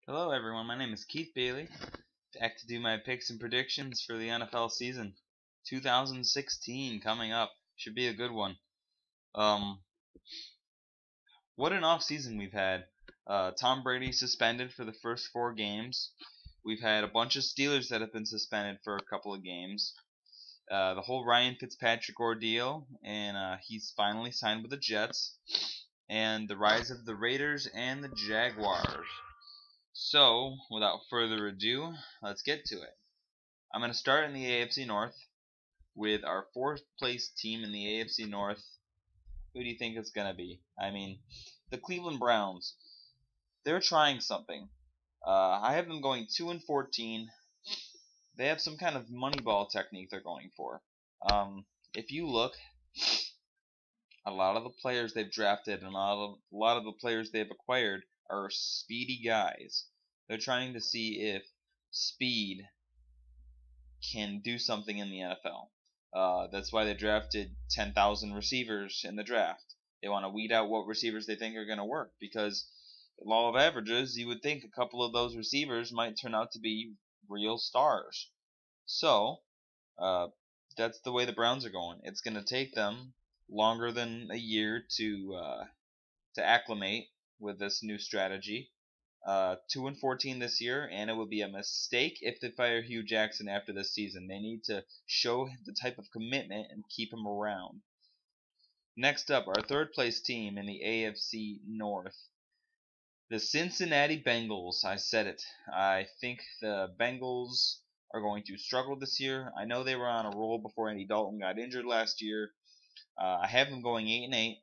Hello everyone, my name is Keith Bailey. Back to do my picks and predictions for the NFL season 2016 coming up. Should be a good one. Um, what an off season we've had. Tom Brady suspended for the first 4 games. We've had a bunch of Steelers that have been suspended for a couple of games. The whole Ryan Fitzpatrick ordeal, and he's finally signed with the Jets. And the rise of the Raiders and the Jaguars. So, without further ado, let's get to it. I'm going to start in the AFC North with our fourth place team in the AFC North. Who do you think it's going to be? The Cleveland Browns. They're trying something. I have them going 2-14. They have some kind of moneyball technique they're going for. If you look, a lot of the players they've drafted and a lot of the players they've acquired are speedy guys. They're trying to see if speed can do something in the NFL. That's why they drafted 10,000 receivers in the draft. They want to weed out what receivers they think are going to work, because the law of averages, you would think a couple of those receivers might turn out to be real stars. So, that's the way the Browns are going. It's going to take them longer than a year to acclimate with this new strategy. 2-14 this year, and it would be a mistake if they fire Hugh Jackson after this season. They need to show the type of commitment and keep him around. Next up, our third place team in the AFC North, the Cincinnati Bengals. I said it. I think the Bengals are going to struggle this year. I know they were on a roll before Andy Dalton got injured last year. I have them going 8-8.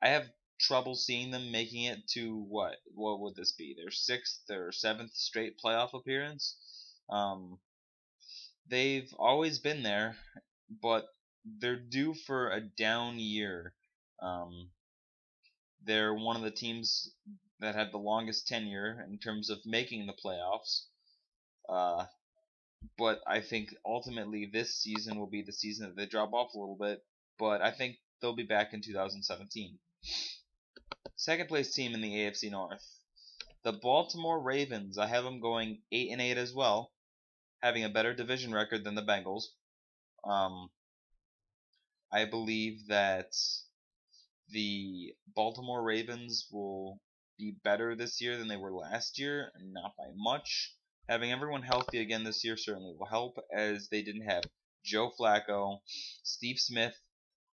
I have trouble seeing them making it to what would this be? Their sixth or seventh straight playoff appearance. They've always been there, but they're due for a down year. They're one of the teams that have the longest tenure in terms of making the playoffs. But I think ultimately this season will be the season that they drop off a little bit. But I think they'll be back in 2017. Second place team in the AFC North, the Baltimore Ravens. I have them going 8-8 as well, having a better division record than the Bengals. I believe that the Baltimore Ravens will be better this year than they were last year, and not by much. Having everyone healthy again this year certainly will help, as they didn't have Joe Flacco, Steve Smith,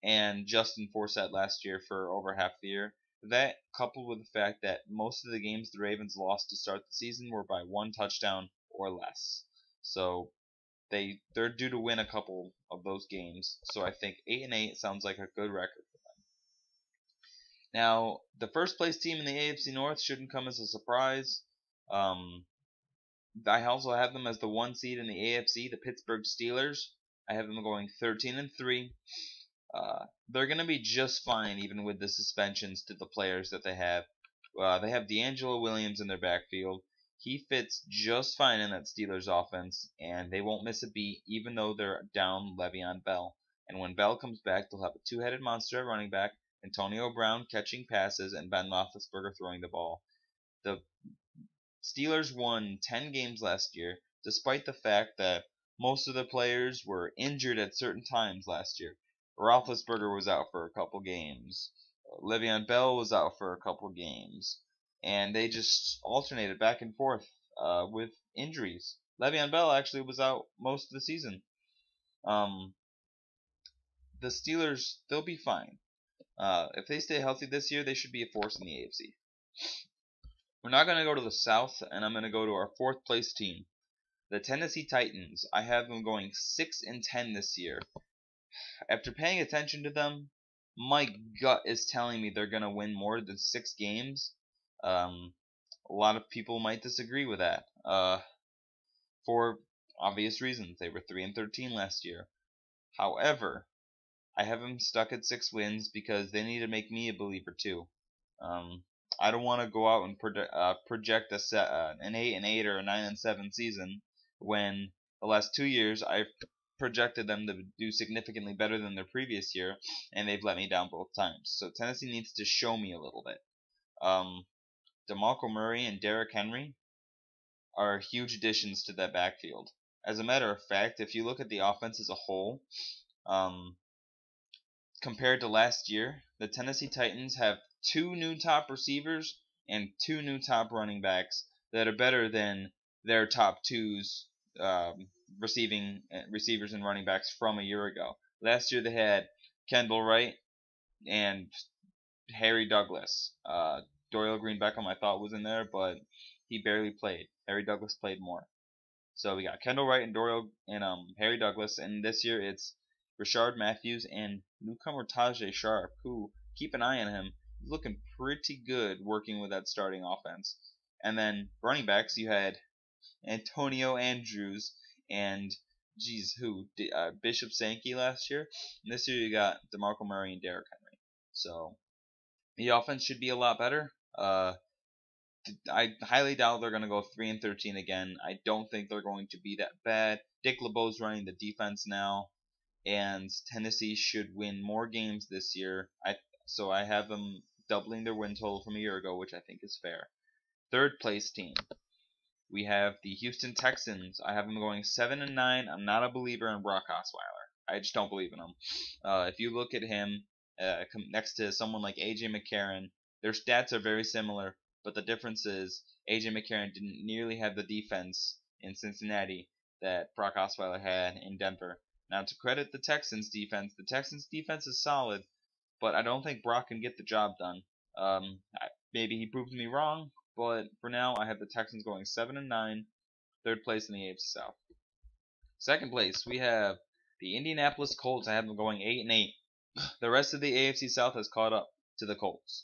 and Justin Forsett last year for over half the year. That, coupled with the fact that most of the games the Ravens lost to start the season were by 1 touchdown or less. So they're due to win a couple of those games. So I think 8-8 sounds like a good record for them. Now, the first place team in the AFC North shouldn't come as a surprise. I also have them as the 1 seed in the AFC, the Pittsburgh Steelers. I have them going 13-3. They're going to be just fine even with the suspensions to the players that they have. They have D'Angelo Williams in their backfield. He fits just fine in that Steelers offense, and they won't miss a beat even though they're down Le'Veon Bell. And when Bell comes back, they'll have a two-headed monster at running back, Antonio Brown catching passes, and Ben Roethlisberger throwing the ball. The Steelers won 10 games last year, despite the fact that most of the players were injured at certain times last year. Roethlisberger was out for a couple games. Le'Veon Bell was out for a couple games. And they just alternated back and forth with injuries. Le'Veon Bell actually was out most of the season. The Steelers, they'll be fine. If they stay healthy this year, they should be a force in the AFC. We're not going to go to the South, and I'm going to go to our fourth place team, the Tennessee Titans. I have them going 6-10 this year. After paying attention to them, my gut is telling me they're going to win more than 6 games. A lot of people might disagree with that, for obvious reasons. They were 3-13 last year. However, I have them stuck at 6 wins because they need to make me a believer too. I don't want to go out and project an 8-8 or a 9-7 season when the last 2 years I've projected them to do significantly better than their previous year, and they've let me down both times. So Tennessee needs to show me a little bit. DeMarco Murray and Derrick Henry are huge additions to that backfield. As a matter of fact, if you look at the offense as a whole, compared to last year, the Tennessee Titans have 2 new top receivers and 2 new top running backs that are better than their top 2's receivers and running backs from a year ago. Last year they had Kendall Wright and Harry Douglas. Dorial Green Beckham I thought was in there, but he barely played. Harry Douglas played more. So we got Kendall Wright and Harry Douglas, and this year it's Rashard Matthews and newcomer Tajay Sharp, who, keep an eye on him, he's looking pretty good working with that starting offense. And then running backs, you had Antonio Andrews and Bishop Sankey last year. And this year you got DeMarco Murray and Derrick Henry. So the offense should be a lot better. I highly doubt they're going to go 3-13 again. I don't think they're going to be that bad. Dick LeBeau's running the defense now, and Tennessee should win more games this year. So I have them doubling their win total from a year ago, which I think is fair. Third place team, we have the Houston Texans. I have them going 7-9. I'm not a believer in Brock Osweiler. I just don't believe in him. If you look at him next to someone like A.J. McCarron, their stats are very similar, but the difference is A.J. McCarron didn't nearly have the defense in Cincinnati that Brock Osweiler had in Denver. Now, to credit the Texans defense is solid, but I don't think Brock can get the job done. Maybe he proved me wrong, but for now, I have the Texans going 7-9, third place in the AFC South. Second place, we have the Indianapolis Colts. I have them going 8-8. The rest of the AFC South has caught up to the Colts.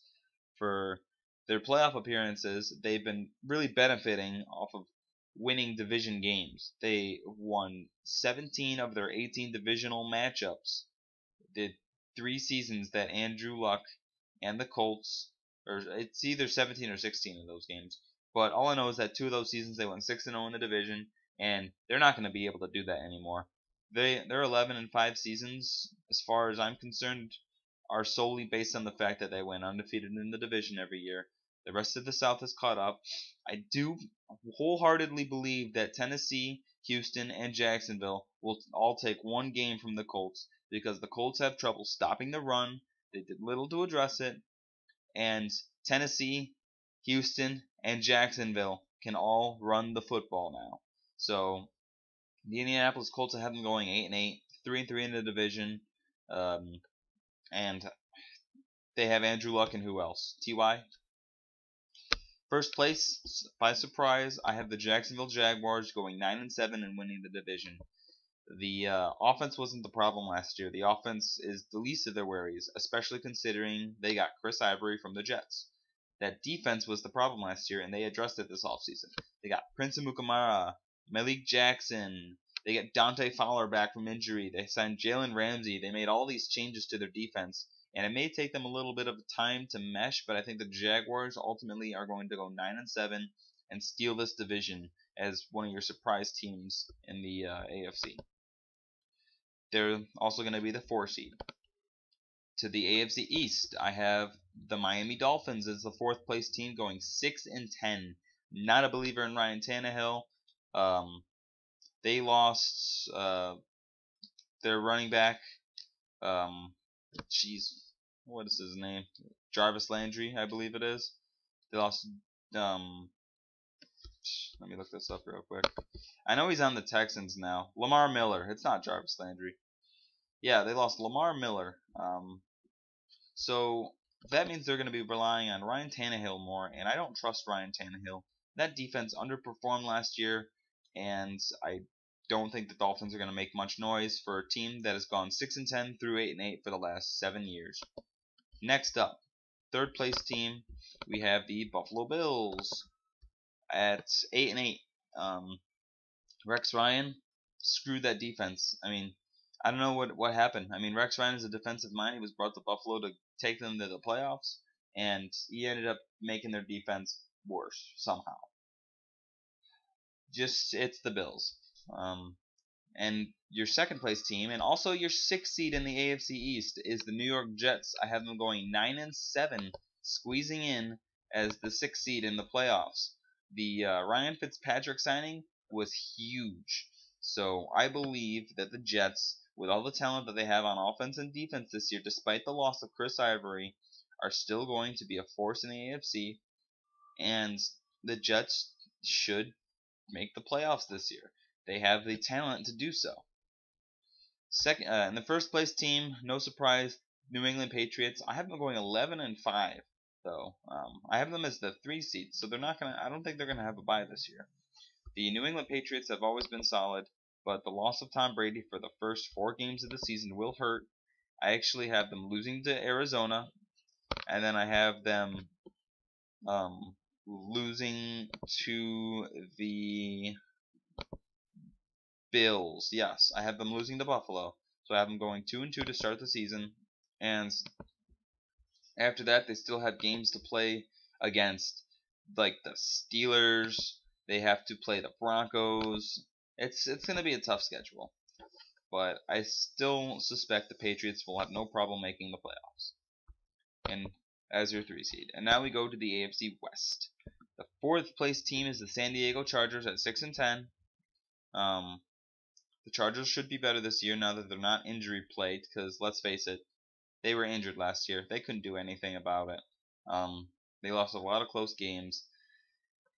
For their playoff appearances, they've been really benefiting off of winning division games. They won 17 of their 18 divisional matchups. The 3 seasons that Andrew Luck and the Colts, or it's either 17 or 16 of those games, but all I know is that 2 of those seasons they went 6-0 in the division, and they're not going to be able to do that anymore. Their 11-5 seasons, as far as I'm concerned, are solely based on the fact that they went undefeated in the division every year. The rest of the South has caught up. I do wholeheartedly believe that Tennessee, Houston, and Jacksonville will all take 1 game from the Colts, because the Colts have trouble stopping the run. They did little to address it, and Tennessee, Houston, and Jacksonville can all run the football now. So the Indianapolis Colts have them going 8-8, 3-3 in the division, and they have Andrew Luck and who else? T.Y. First place, by surprise, I have the Jacksonville Jaguars going 9-7 and winning the division. The offense wasn't the problem last year. The offense is the least of their worries, especially considering they got Chris Ivory from the Jets. That defense was the problem last year, and they addressed it this offseason. They got Prince Amukamara, Malik Jackson. They get Dante Fowler back from injury. They signed Jalen Ramsey. They made all these changes to their defense, and it may take them a little bit of time to mesh, but I think the Jaguars ultimately are going to go 9-7 and steal this division as one of your surprise teams in the AFC. They're also going to be the 4 seed. To the AFC East, I have the Miami Dolphins as the 4th place team going 6-10. Not a believer in Ryan Tannehill. They lost their running back. What is his name? Jarvis Landry, I believe it is. They lost. Let me look this up real quick. I know he's on the Texans now. Lamar Miller. It's not Jarvis Landry. Yeah, they lost Lamar Miller. So that means they're going to be relying on Ryan Tannehill more, and I don't trust Ryan Tannehill. That defense underperformed last year, and I don't think the Dolphins are going to make much noise for a team that has gone 6-10 through 8-8 for the last 7 years. Next up, 3rd place team, we have the Buffalo Bills at 8-8. Rex Ryan screwed that defense. I mean, I don't know what happened. I mean, Rex Ryan is a defensive mind. He was brought to Buffalo to take them to the playoffs, and he ended up making their defense worse somehow. It's the Bills. And your second place team, and also your 6th seed in the AFC East, is the New York Jets. I have them going 9-7, squeezing in as the 6th seed in the playoffs. The Ryan Fitzpatrick signing was huge. So I believe that the Jets, with all the talent that they have on offense and defense this year, despite the loss of Chris Ivory, are still going to be a force in the AFC. And the Jets should make the playoffs this year. They have the talent to do so. Second, in the first place team, no surprise, New England Patriots. I have them going 11-5, though. I have them as the 3 seed, so they're not gonna. I don't think they're gonna have a bye this year. The New England Patriots have always been solid, but the loss of Tom Brady for the first 4 games of the season will hurt. I actually have them losing to Arizona, and then I have them losing to the Bills. Yes, I have them losing to Buffalo. So I have them going 2-2 to start the season. And after that, they still have games to play against, like the Steelers. They have to play the Broncos. It's going to be a tough schedule. But I still suspect the Patriots will have no problem making the playoffs. And as your 3 seed. And now we go to the AFC West. The 4th place team is the San Diego Chargers at 6-10. The Chargers should be better this year now that they're not injury plagued, because let's face it, they were injured last year. They couldn't do anything about it. They lost a lot of close games,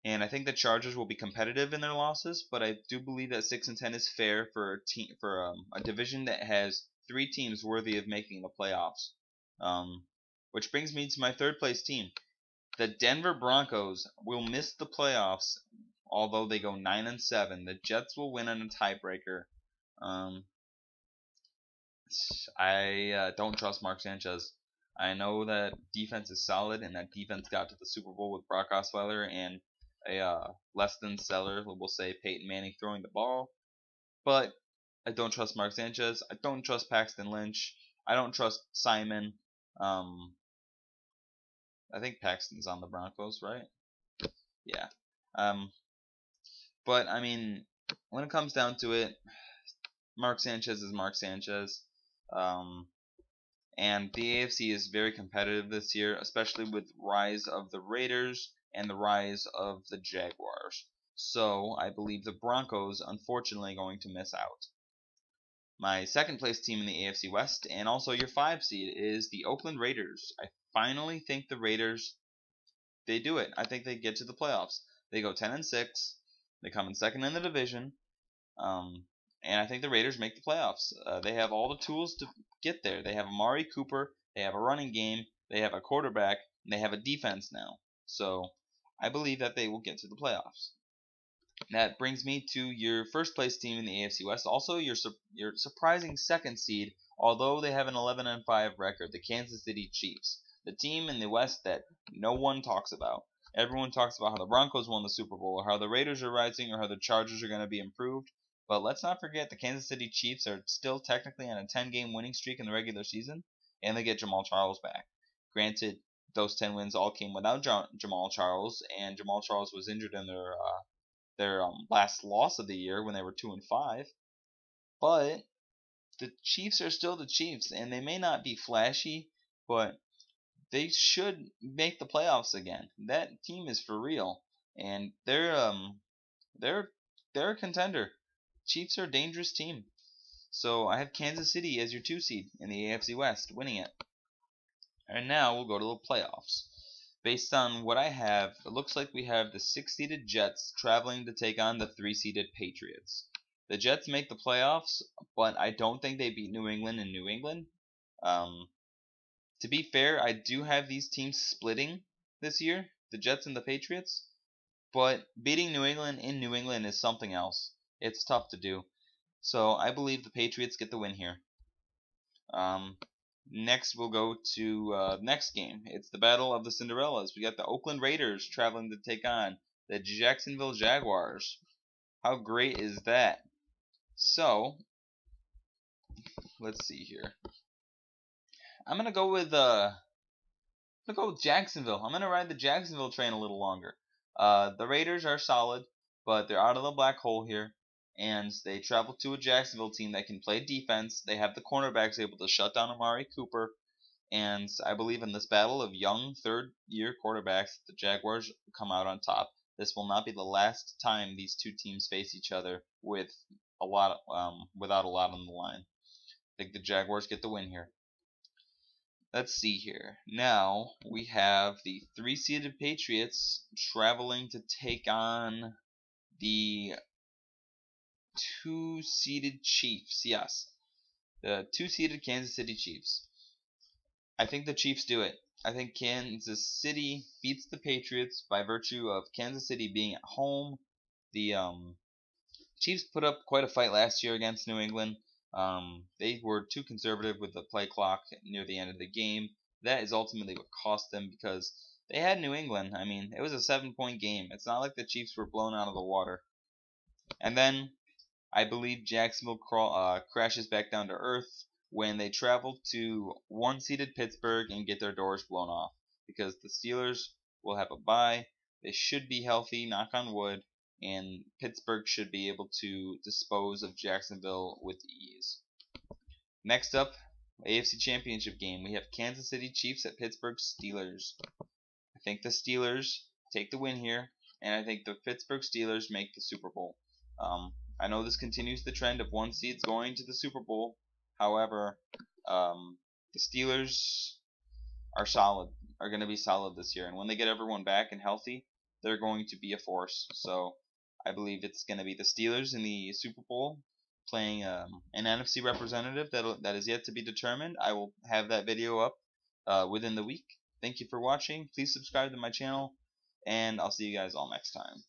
and I think the Chargers will be competitive in their losses. But I do believe that 6-10 is fair for a division that has 3 teams worthy of making the playoffs. Which brings me to my 3rd place team. The Denver Broncos will miss the playoffs, although they go 9-7. The Jets will win on a tiebreaker. I don't trust Mark Sanchez. I know that defense is solid, and that defense got to the Super Bowl with Brock Osweiler and a less than stellar, we'll say, Peyton Manning throwing the ball. But I don't trust Mark Sanchez. I don't trust Paxton Lynch. I don't trust Simon. I think Paxton's on the Broncos, right? Yeah. But I mean, when it comes down to it, Mark Sanchez is Mark Sanchez. And the AFC is very competitive this year, especially with rise of the Raiders and the rise of the Jaguars. So I believe the Broncos, unfortunately, are going to miss out. My 2nd place team in the AFC West, and also your 5 seed, is the Oakland Raiders. I finally think the Raiders, they do it. I think they get to the playoffs. They go 10-6. They come in 2nd in the division. And I think the Raiders make the playoffs. They have all the tools to get there. They have Amari Cooper. They have a running game. They have a quarterback. And they have a defense now. So I believe that they will get to the playoffs. That brings me to your 1st place team in the AFC West. Also, your surprising 2nd seed, although they have an 11-5 record, the Kansas City Chiefs. The team in the West that no one talks about. Everyone talks about how the Broncos won the Super Bowl, or how the Raiders are rising, or how the Chargers are going to be improved. But let's not forget the Kansas City Chiefs are still technically on a 10-game winning streak in the regular season, and they get Jamal Charles back. Granted, those 10 wins all came without Jamal Charles, and Jamal Charles was injured in their last loss of the year when they were 2-5. But the Chiefs are still the Chiefs, and they may not be flashy, but they should make the playoffs again. That team is for real, and they're a contender. Chiefs are a dangerous team. So I have Kansas City as your 2 seed in the AFC West, winning it. And now we'll go to the playoffs. Based on what I have, it looks like we have the 6-seeded Jets traveling to take on the 3-seeded Patriots. The Jets make the playoffs, but I don't think they beat New England in New England. To be fair, I do have these teams splitting this year, the Jets and the Patriots. But beating New England in New England is something else. It's tough to do. So I believe the Patriots get the win here. Next we'll go to next game. It's the Battle of the Cinderellas. We got the Oakland Raiders traveling to take on the Jacksonville Jaguars. How great is that? So let's see here. I'm gonna go with Jacksonville. I'm gonna ride the Jacksonville train a little longer. The Raiders are solid, but they're out of the black hole here, and they travel to a Jacksonville team that can play defense. They have the cornerbacks able to shut down Amari Cooper, and I believe in this battle of young third-year quarterbacks, the Jaguars come out on top. This will not be the last time these two teams face each other with without a lot on the line. I think the Jaguars get the win here. Let's see here. Now we have the 3-seeded Patriots traveling to take on the 2-seeded Chiefs. Yes, the 2-seeded Kansas City Chiefs. I think the Chiefs do it. I think Kansas City beats the Patriots by virtue of Kansas City being at home. The Chiefs put up quite a fight last year against New England. They were too conservative with the play clock near the end of the game. That is ultimately what cost them because they had New England. I mean, it was a 7-point game. It's not like the Chiefs were blown out of the water. And then I believe Jacksonville crashes back down to earth when they travel to 1-seeded Pittsburgh and get their doors blown off because the Steelers will have a bye. They should be healthy, knock on wood, and Pittsburgh should be able to dispose of Jacksonville with ease. Next up, AFC Championship game. We have Kansas City Chiefs at Pittsburgh Steelers. I think the Steelers take the win here, and I think the Pittsburgh Steelers make the Super Bowl. I know this continues the trend of 1 seeds going to the Super Bowl. However, the Steelers are going to be solid this year, and when they get everyone back and healthy, they're going to be a force. So I believe it's going to be the Steelers in the Super Bowl playing an NFC representative that is yet to be determined. I will have that video up within the week. Thank you for watching. Please subscribe to my channel, and I'll see you guys all next time.